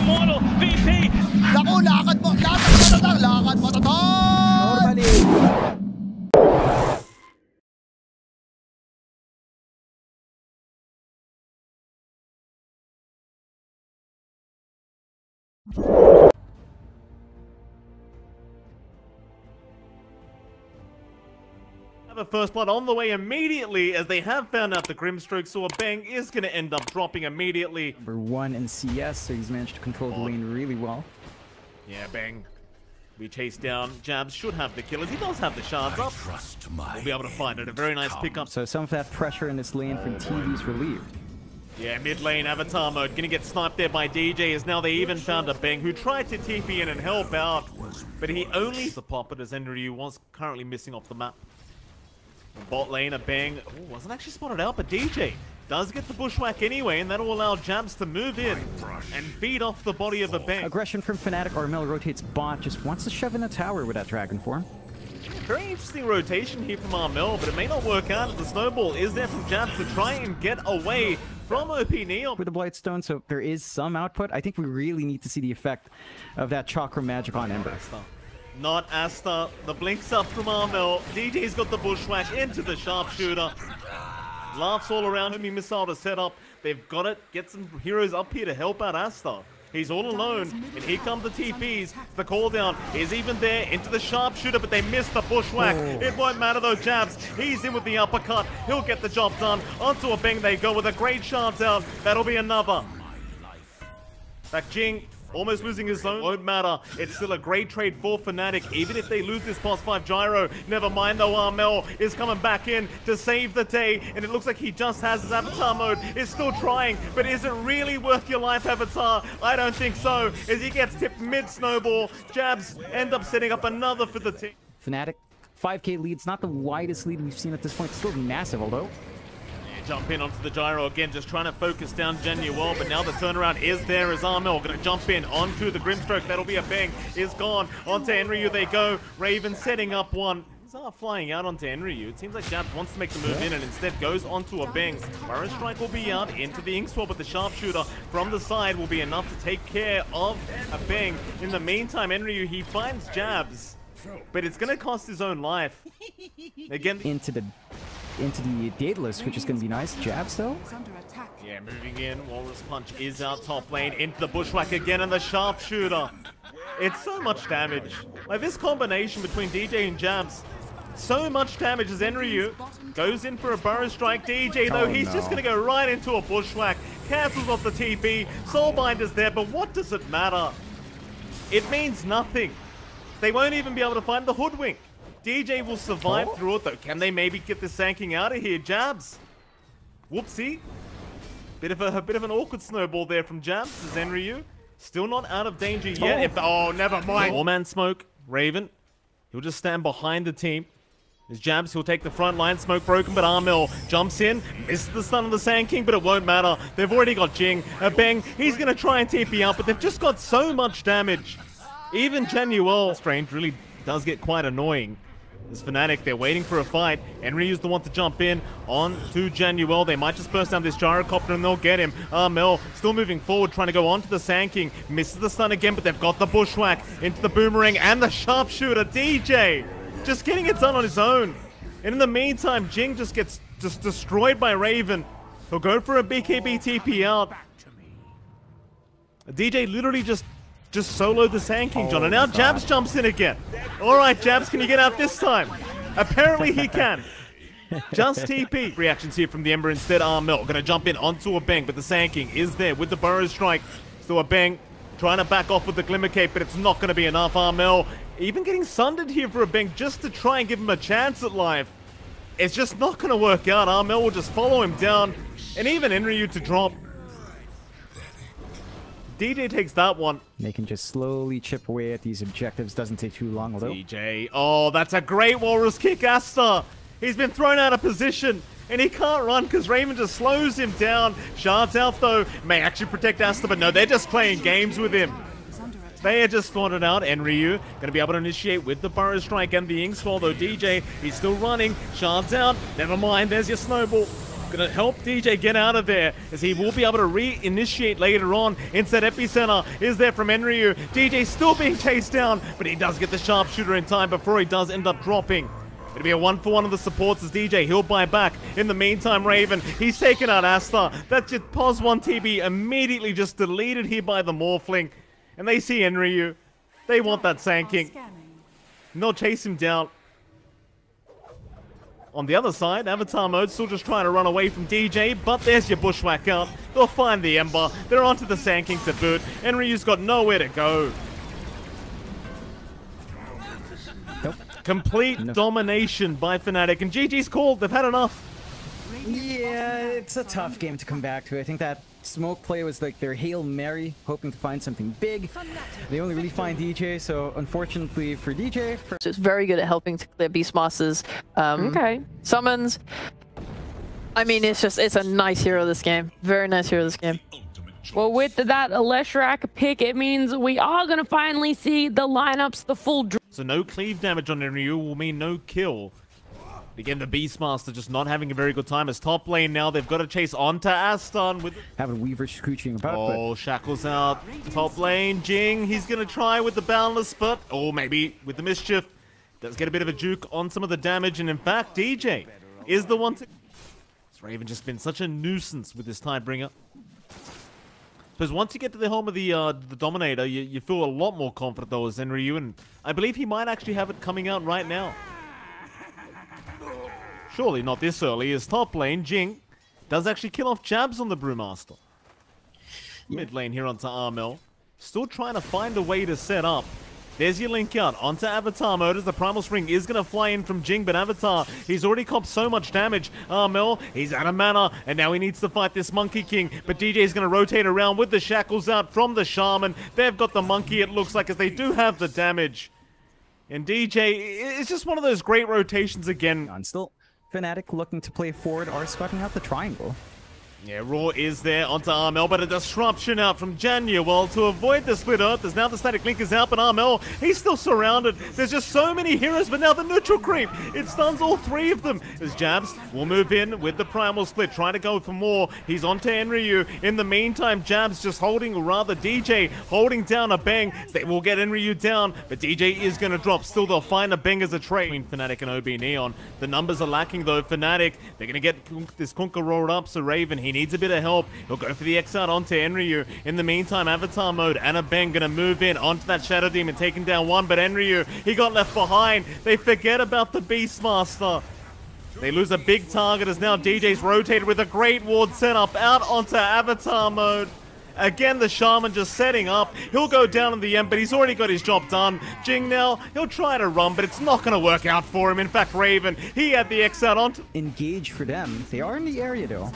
Immortal, VP. Naku, lakad mo to. Normally. Have a first blood on the way immediately as they have found out the Grimstroke, so a bang is going to end up dropping immediately. Number 1 in CS, so he's managed to control the lane really well. Yeah, bang. We chase down. Jabs should have the killers. He does have the shards up. We'll be able to find it. A very nice pickup. So some of that pressure in this lane from TV is relieved. Yeah, mid lane avatar mode. Gonna get sniped there by DJ as now they even found a bang who tried to TP in and help out. But he only the pop it as Enryu was currently missing off the map. Bot lane, a bang. Ooh, wasn't actually spotted out, but DJ does get the bushwhack anyway, and that'll allow Jabs to move in and feed off the body of a bang. Aggression from Fnatic. Armel rotates bot, just wants to shove in the tower with that dragon form. Very interesting rotation here from Armel, but it may not work out as the snowball is there from Jabs to try and get away from OP Neon. With the Blightstone, so there is some output. I think we really need to see the effect of that chakra magic on Ember. Not Asta. The blinks up from Armel. DJ's got the bushwhack into the sharpshooter. Laughs all around him. He missile to set up. They've got it. Get some heroes up here to help out Asta. He's all alone, and here come the TPs. The call down is even there into the sharpshooter, but they missed the bushwhack. It won't matter though, Jabs. He's in with the uppercut. He'll get the job done. Onto a bang they go with a great shard down. That'll be another. Back Jing. Almost losing his zone, won't matter. It's still a great trade for Fnatic, even if they lose this +5 gyro. Never mind though, Armel is coming back in to save the day, and it looks like he just has his avatar mode. Is still trying, but is it really worth your life, avatar? I don't think so, as he gets tipped mid-snowball. Jabs end up setting up another for the team. Fnatic, 5k lead's not the widest lead we've seen at this point. It's still massive, although. Jump in onto the gyro again, just trying to focus down Genuel, but now the turnaround is there as Armel going to jump in onto the Grimstroke. That'll be a bang. Is gone. Onto Enryu they go. Raven setting up one. He's flying out onto Enryu. It seems like Jabs wants to make the move in and instead goes onto a bang. Burrow Strike will be out into the ink swap, but the sharpshooter from the side will be enough to take care of a bang. In the meantime, Enryu, he finds Jabs, but it's going to cost his own life. Again, into the Daedalus, which is going to be nice. Jabs, though? Yeah, moving in. Walrus Punch is out top lane. Into the bushwhack again and the sharpshooter. It's so much damage. Like, this combination between DJ and Jabs, so much damage as Enryu goes in for a Burrow Strike. DJ, though, he's just going to go right into a bushwhack. Cancels off the TP. Soulbinder's there, but what does it matter? It means nothing. They won't even be able to find the hoodwink. DJ will survive through it, though. Can they maybe get the sanking out of here? Jabs. Whoopsie. Bit of an awkward snowball there from Jabs. Enryu still not out of danger yet. Never mind. Four-man smoke. Raven. He'll just stand behind the team. There's Jabs. He'll take the front line. Smoke broken, but Armel jumps in. Missed the stun of the Sand King, but it won't matter. They've already got Jing. A bang. He's going to try and TP out, but they've just got so much damage. Even Genuel Strange really does get quite annoying. This Fnatic, they're waiting for a fight. Enryu's the one to jump in on to Genuel. They might just burst down this gyrocopter and they'll get him. Armel still moving forward, trying to go on to the Sand King. Misses the stun again, but they've got the bushwhack into the boomerang and the sharpshooter. DJ just getting it done on his own. And in the meantime, Jing just gets destroyed by Raven. He'll go for a BKB TP out. DJ literally just soloed the Sand King, John, and now Jabs jumps in again. All right, Jabs, can you get out this time? Apparently he can. Just TP. Reactions here from the Ember instead. Armel gonna jump in onto a bang, but the Sand King is there with the Burrow Strike. Still a bang, trying to back off with the Glimmer Cape, but it's not gonna be enough. Armel even getting sundered here for a bang just to try and give him a chance at life. It's just not gonna work out. Armel will just follow him down, and even Enryu to drop. DJ takes that one. They can just slowly chip away at these objectives. Doesn't take too long, although. DJ. Oh, that's a great Walrus kick, Asta. He's been thrown out of position, and he can't run because Raymond just slows him down. Shards out, though. May actually protect Asta, but no, they're just playing games with him. They are just thought it out. Enryu going to be able to initiate with the Burrow Strike and the Ink Swell, though DJ, he's still running. Shards out. Never mind, there's your snowball. Gonna help DJ get out of there, as he will be able to re-initiate later on. Instead, Epicenter is there from Enryu. DJ still being chased down, but he does get the sharpshooter in time before he does end up dropping. It'll be a 1-for-1 of the supports as DJ, he'll buy back. In the meantime, Raven, he's taken out Asta. That's just pos 1 TB immediately just deleted here by the Morphling. And they see Enryu. They want that Sand King. And they'll chase him down. On the other side, Avatar Mode still just trying to run away from DJ, but there's your Bushwhack out. They'll find the Ember. They're onto the Sand King to boot. Enryu's got nowhere to go. Nope. Complete domination by Fnatic, and GG's called. They've had enough. Yeah, it's a tough game to come back to. I think that smoke play was like their Hail Mary, hoping to find something big. They only really find DJ, so unfortunately for DJ... So it's very good at helping to clear Beastmasters. Summons. I mean, it's a nice hero this game. Very nice hero this game. Well, with that Leshrac pick, it means we are going to finally see the lineups, the full... So no cleave damage on Enryu will mean no kill. Again, the Beastmaster just not having a very good time as top lane now. They've got to chase onto Aston with... Having Weaver scooching about, Oh, Shackles out. Top lane, Jing. He's going to try with the Boundless, but... Oh, maybe with the Mischief. Does get a bit of a juke on some of the damage. And in fact, DJ is the one to... It's Raven just been such a nuisance with this Tidebringer. Because once you get to the home of the Dominator, you feel a lot more confident though as Enryu. And I believe he might actually have it coming out right now. Surely not this early, as top lane, Jing does actually kill off Jabs on the Brewmaster. Mid lane here onto Armel. Still trying to find a way to set up. There's your link out onto Avatar Mode as the Primal Spring is going to fly in from Jing, but Avatar, he's already copped so much damage. Armel, he's out of mana, and now he needs to fight this Monkey King, but DJ is going to rotate around with the Shackles out from the Shaman. They've got the Monkey, it looks like, as they do have the damage. And DJ, it's just one of those great rotations again. Still, Fnatic looking to play forward, are scouting out the triangle. Yeah, Raw is there onto Armel, but a disruption out from Januel to avoid the split earth. As now the static link is out, but Armel, he's still surrounded. There's just so many heroes, but now the neutral creep. It stuns all three of them. As Jabs will move in with the primal split, trying to go for more. He's onto Enryu. In the meantime, Jabs just holding, or rather DJ, holding down a Bang. They will get Enryu down, but DJ is going to drop. Still, they'll find a Bang as a trade. Between Fnatic and OB Neon. The numbers are lacking though. Fnatic, they're going to get this Kunkka rolled up, so Raven, he needs a bit of help. He'll go for the X out onto Enryu. In the meantime, Avatar Mode and a Bang gonna move in onto that Shadow Demon, taking down one, but Enryu, he got left behind. They forget about the Beastmaster. They lose a big target as now DJ's rotated with a great ward setup out onto Avatar Mode. Again, the Shaman just setting up. He'll go down in the end, but he's already got his job done. Jing now, he'll try to run, but it's not going to work out for him. In fact, Raven, he had the X out onto... Engage for them. They are in the area, though.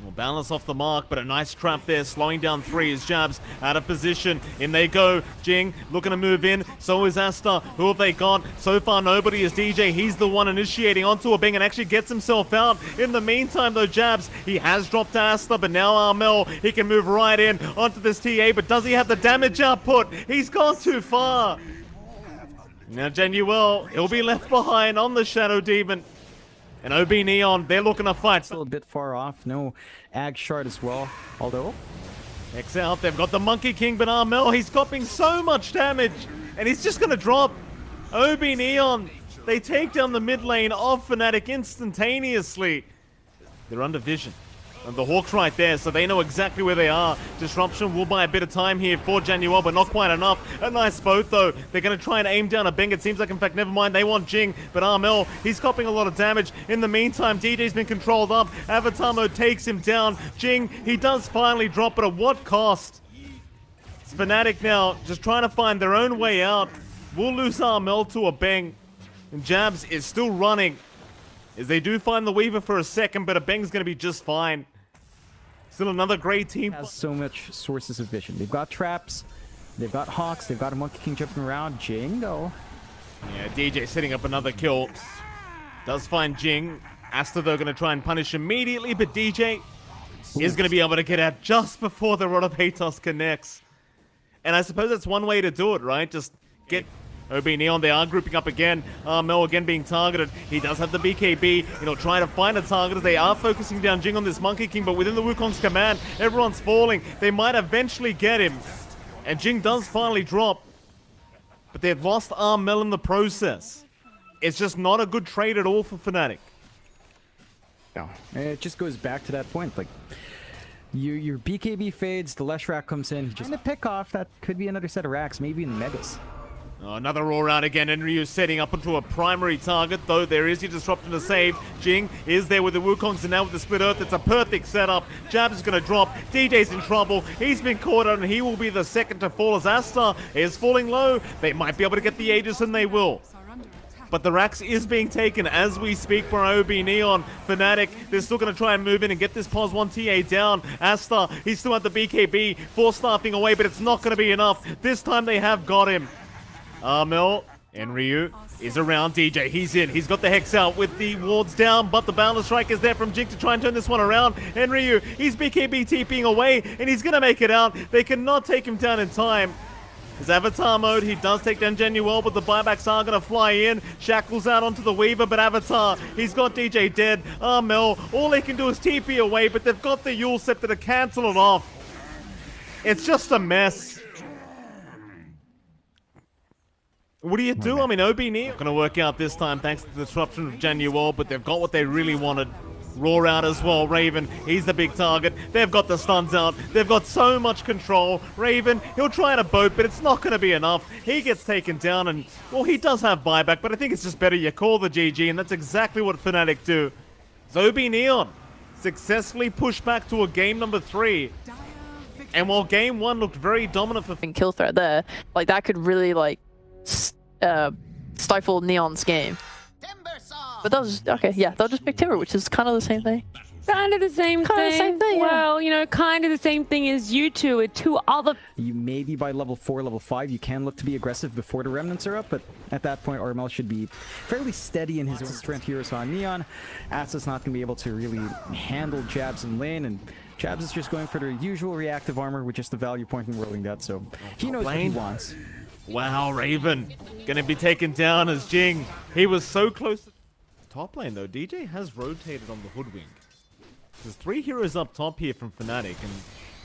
Well, balance off the mark, but a nice trap there, slowing down three as Jabs out of position. In they go. Jing looking to move in. So is Asta. Who have they got? So far, nobody is DJ. He's the one initiating onto a Bing and actually gets himself out. In the meantime, though, Jabs, he has dropped Asta, but now Armel, he can move right in onto this TA, but does he have the damage output? He's gone too far. Now, Januel, he'll be left behind on the Shadow Demon. And OB Neon, they're looking to fight. Still a bit far off. No Ag Shard as well. Although... X out, they've got the Monkey King, but Armel, he's copping so much damage. And he's just going to drop. OB Neon, they take down the mid lane of Fnatic instantaneously. They're under vision. And the Hawk's right there, so they know exactly where they are. Disruption will buy a bit of time here for Januel, but not quite enough. A nice boat, though. They're going to try and aim down a Bing. It seems like, in fact, never mind. They want Jing, but Armel, he's copping a lot of damage. In the meantime, DJ's been controlled up. Avatar Mode takes him down. Jing, he does finally drop, but at what cost? It's Fnatic now, just trying to find their own way out. We'll lose Armel to a Bang. And Jabs is still running. As they do find the Weaver for a second, but a Bang's going to be just fine. Still another great team. Has so much sources of vision. They've got traps, they've got Hawks, they've got a Monkey King jumping around. Jing, though. Yeah, DJ setting up another kill. Does find Jing. Asta, though, going to try and punish immediately, but DJ is going to be able to get out just before the Rod of Hatos connects. And I suppose that's one way to do it, right? Just get OB Neon, they are grouping up again. Mel again being targeted. He does have the BKB, you know, trying to find a target as they are focusing down Jing on this Monkey King, but within the Wukong's command, everyone's falling. They might eventually get him. And Jing does finally drop. But they've lost Mel in the process. It's just not a good trade at all for Fnatic. No, it just goes back to that point. Like, your BKB fades, the Leshrac comes in, just to pick off. That could be another set of racks, maybe in the Megas. Oh, another roll round again, and Ryu setting up onto a primary target, though there is a disruption to save. Jing is there with the Wukongs, and now with the Split Earth, it's a perfect setup. Jabs is going to drop. DJ's in trouble. He's been caught out, and he will be the second to fall as Asta is falling low. They might be able to get the Aegis, and they will. But the Rax is being taken as we speak for OB Neon. Fnatic, they're still going to try and move in and get this POS 1 TA down. Asta, he's still at the BKB, 4-staffing away, but it's not going to be enough. This time they have got him. Mel and Ryu is around DJ. He's in. He's got the Hex out with the wards down, but the Boundless Strike is there from Jing to try and turn this one around. And Ryu, he's BKB TPing away, and he's going to make it out. They cannot take him down in time. His Avatar mode, he does take down Genuel, but the buybacks are going to fly in. Shackles out onto the Weaver, but Avatar, he's got DJ dead. Mel, all they can do is TP away, but they've got the Yule Scepter to cancel it off. It's just a mess. What do you do? I mean, OB Neon not going to work out this time thanks to the disruption of Genuel, but they've got what they really wanted. Roar out as well. Raven, he's the big target. They've got the stuns out. They've got so much control. Raven, he'll try and a boat, but it's not going to be enough. He gets taken down, and, well, he does have buyback, but I think it's just better you call the GG, and that's exactly what Fnatic do. So OB Neon successfully pushed back to a game number 3. And while game 1 looked very dominant for kill threat there, like that could really like stifle Neon's game. But they'll just, okay, yeah, they'll just pick Timber, which is kind of the same thing. Kind of the same thing. Yeah. Well, you know, kind of the same thing as you two with 2 other... You maybe by level 4, level 5, you can look to be aggressive before the Remnants are up, but at that point, RML should be fairly steady in his own strength heroes on Neon. Asta's not going to be able to really handle Jabs in lane, and Jabs is just going for their usual reactive armor with just the value point and whirling that, so he knows what he wants. Wow, Raven gonna be taken down as Jing. He was so close to top lane though. DJ has rotated on the Hoodwink. There's 3 heroes up top here from Fnatic, and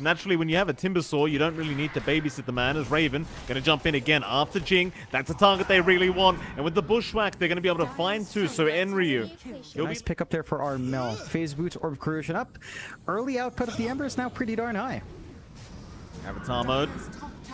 naturally when you have a Timbersaw, you don't really need to babysit the man as Raven gonna jump in again after Jing. That's a target they really want, and with the Bushwhack, they're gonna be able to find 2, so Enryu. Nice pick up there for RML. Phase Boots, Orb of Corrosion up. Early output of the Ember is now pretty darn high. Avatar mode.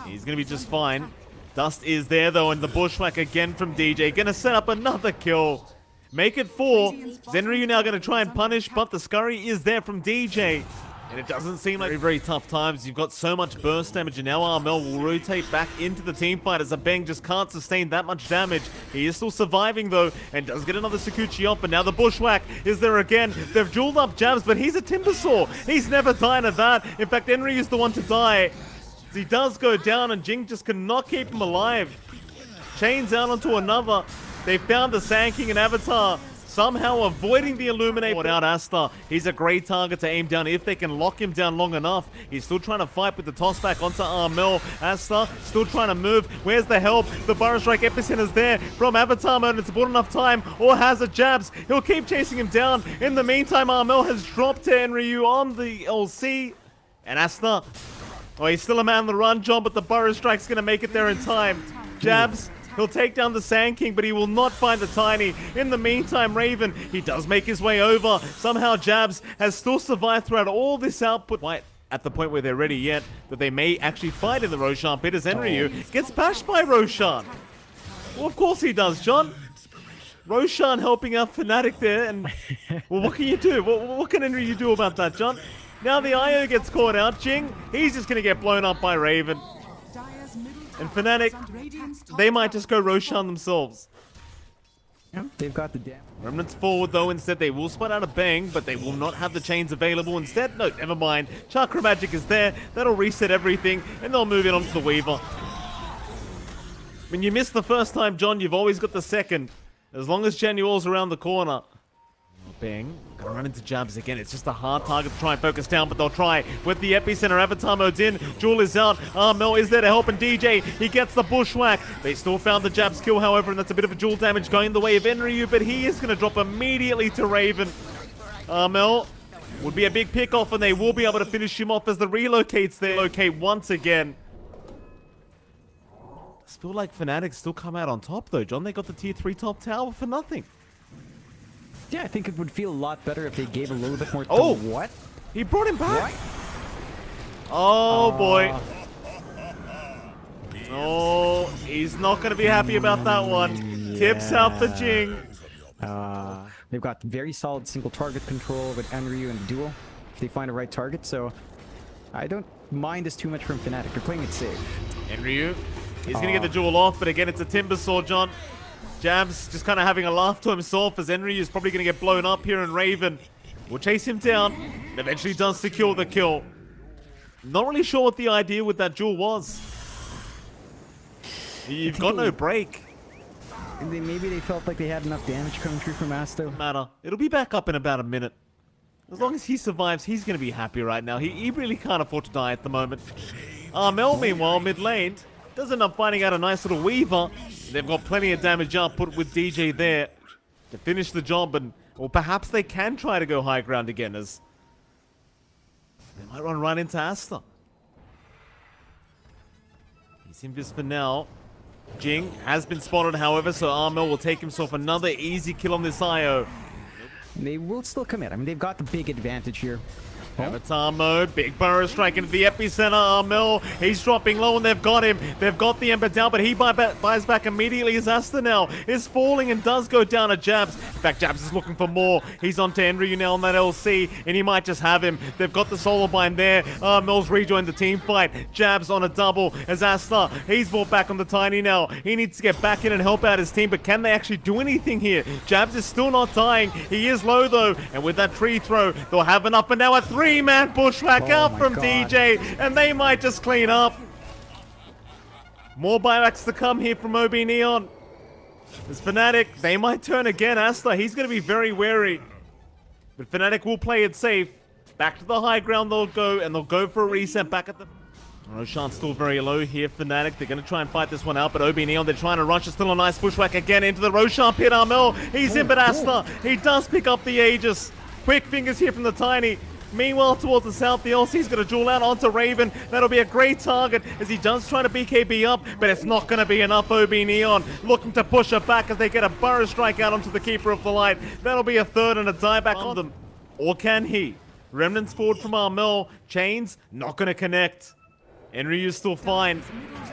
He's gonna be just fine. Dust is there though, and the Bushwhack again from DJ. Gonna set up another kill. Make it 4. Zenryu now gonna try and punish, but the Scurry is there from DJ. And it doesn't seem like very tough times. You've got so much burst damage, and now RML will rotate back into the team fight as Abeng just can't sustain that much damage. He is still surviving though, and does get another Sakuchi off, but now the Bushwhack is there again. They've jeweled up Jabs, but he's a Timbersaw. He's never dying of that. In fact, Enryu is the one to die. He does go down, and Jing just cannot keep him alive. Chains out onto another. They found the Sand King and Avatar, somehow avoiding the Illuminate. Out Asta. He's a great target to aim down if they can lock him down long enough. He's still trying to fight with the toss back onto RML. Asta still trying to move. Where's the help? The Burrow Strike Epicenter is there from Avatar mode. It's bought enough time. Or has a Jabs. He'll keep chasing him down. In the meantime, RML has dropped to Enryu on the LC. And Asta... Oh, he's still a man on the run, John, but the Burrow Strike's going to make it there in time. Jabs, he'll take down the Sand King, but he will not find the Tiny. In the meantime, Raven, he does make his way over. Somehow Jabs has still survived throughout all this output. Right at the point where they're ready yet, that they may actually fight in the Roshan pit as Enryu gets bashed by Roshan. Well, of course he does, John. Roshan helping out Fnatic there, and well, what can you do? What can Enryu do about that, John? Now the IO gets caught out. Jing, he's just going to get blown up by Raven. And Fnatic, they might just go Roshan themselves. Yeah, they've got the damage. Remnants forward though, instead they will spot out a Bang, but they will not have the chains available. Instead, no, never mind. Chakra Magic is there. That'll reset everything, and they'll move it onto the Weaver. When you miss the first time, John, you've always got the second. As long as Genuel's around the corner. Bang. Gonna run into jabs again. It's just a hard target to try and focus down, but they'll try with the epicenter. Avatar mode's in. Jewel is out. Mel is there to help, and DJ, he gets the bushwhack. They still found the jabs kill, however, and that's a bit of a Jewel damage going the way of Enryu, but he is going to drop immediately to Raven. Mel would be a big pick-off, and they will be able to finish him off as the relocates there. Locate once again. I feel like Fnatic still come out on top, though, John. They got the tier 3 top tower for nothing. Yeah, I think it would feel a lot better if they gave a little bit more. Oh, what? He brought him back. What? Oh boy. Oh, he's not going to be happy about that one. Yeah. Tips out the Jing. They've got very solid single target control with Enryu and duo if they find the right target. So I don't mind this too much from Fnatic. They're playing it safe. Enryu, he's going to get the duel off, but again, it's a Timber Sword, John. Jabs just kind of having a laugh to himself as Enryu is probably going to get blown up here, and Raven will chase him down and eventually does secure the kill. Not really sure what the idea with that duel was. You've got no break. And maybe they felt like they had enough damage coming through from Asto. Matter. It'll be back up in about a minute. As long as he survives, he's going to be happy right now. He really can't afford to die at the moment. Mel, meanwhile, mid lane, does end up finding out a nice little Weaver. They've got plenty of damage output with DJ there to finish the job, or perhaps they can try to go high ground again, as they might run right into Asta. He's invis for now. Jing has been spotted, however, so Armel will take himself another easy kill on this IO. They will still commit. I mean, they've got the big advantage here. Avatar mode, big burrow strike into the epicenter. Armel, he's dropping low, and they've got him. They've got the Ember down, but he buys back immediately as Asta now is falling and does go down to Jabs. In fact, Jabs is looking for more. He's on to Enryu now on that LC, and he might just have him. They've got the Solar Bind there. Armel's rejoined the team fight. Jabs on a double as Asta, he's brought back on the Tiny now. He needs to get back in and help out his team, but can they actually do anything here? Jabs is still not dying. He is low, though, and with that tree throw, they'll have enough, but now a 3-man bushwhack out from God. DJ, and they might just clean up. More buybacks to come here from OB Neon. As Fnatic, they might turn again. Asta, he's going to be very wary. But Fnatic will play it safe. Back to the high ground they'll go, and they'll go for a reset back at the... Roshan's still very low here, Fnatic. They're going to try and fight this one out, but OB Neon, they're trying to rush. It's still a nice bushwhack again into the Roshan pit. Armel, he's in, but Asta, he does pick up the Aegis. Quick fingers here from the Tiny. Meanwhile, towards the south, the LC's going to duel out onto Raven. That'll be a great target as he does try to BKB up, but it's not going to be enough. OB Neon looking to push it back as they get a burrow strike out onto the Keeper of the Light. That'll be a third and a dieback on them. Or can he? Remnants forward from Armel. Chains, not going to connect. Enryu's still fine.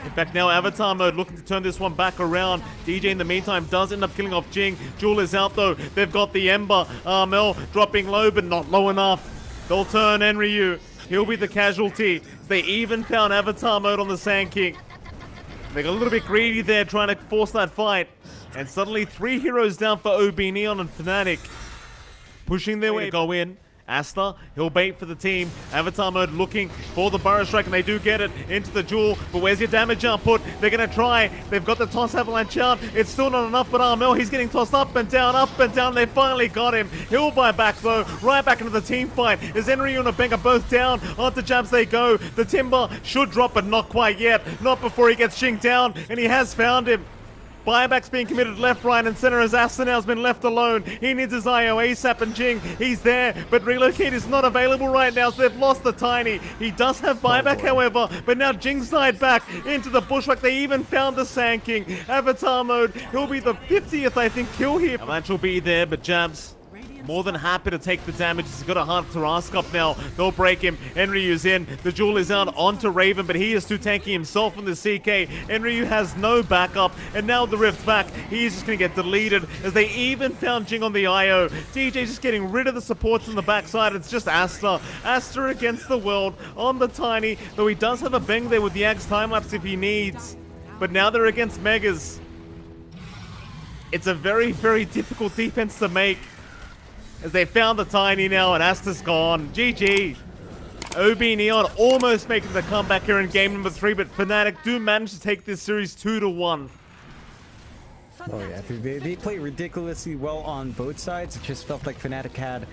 In fact, now Avatar mode looking to turn this one back around. DJ in the meantime does end up killing off Jing. Jewel is out though. They've got the Ember. Armel dropping low, but not low enough. They'll turn Enryu. He'll be the casualty. They even found Avatar mode on the Sand King. They got a little bit greedy there trying to force that fight. And suddenly 3 heroes down for OB Neon and Fnatic. Pushing their way to go in. Asta, he'll bait for the team. Avatar mode looking for the burrow strike, and they do get it into the duel. But where's your damage output? They're going to try. They've got the toss avalanche out. It's still not enough, but Armel, he's getting tossed up and down, up and down. They finally got him. He'll buy back, though. Right back into the team fight. Is Enryu and Abenga both down? Onto Jabs they go. The Timber should drop, but not quite yet. Not before he gets Jing down, and he has found him. Buybacks being committed left, right, and center as Asta now has been left alone. He needs his IO ASAP, and Jing, he's there, but Relocate is not available right now, so they've lost the Tiny. He does have buyback, however, but now Jing's died back into the bushwhack. They even found the Sand King. Avatar mode, he'll be the 50th, I think, kill here. Avalanche will be there, but Jabs more than happy to take the damage. He's got a hard Tarask up now. They'll break him. Enryu's in. The Jewel is out onto Raven, but he is too tanky himself on the CK. Enryu has no backup, and now the Rift's back. He's just going to get deleted as they even found Jing on the IO. DJ just getting rid of the supports on the backside. It's just Asta. Asta against the world on the Tiny, though he does have a bang there with the Axe time-lapse if he needs. But now they're against Megas. It's a very, very difficult defense to make, as they found the Tiny now, and Asta's gone. GG. OB Neon almost making the comeback here in game number 3, but Fnatic do manage to take this series 2-1. Oh yeah, they play ridiculously well on both sides. It just felt like Fnatic had...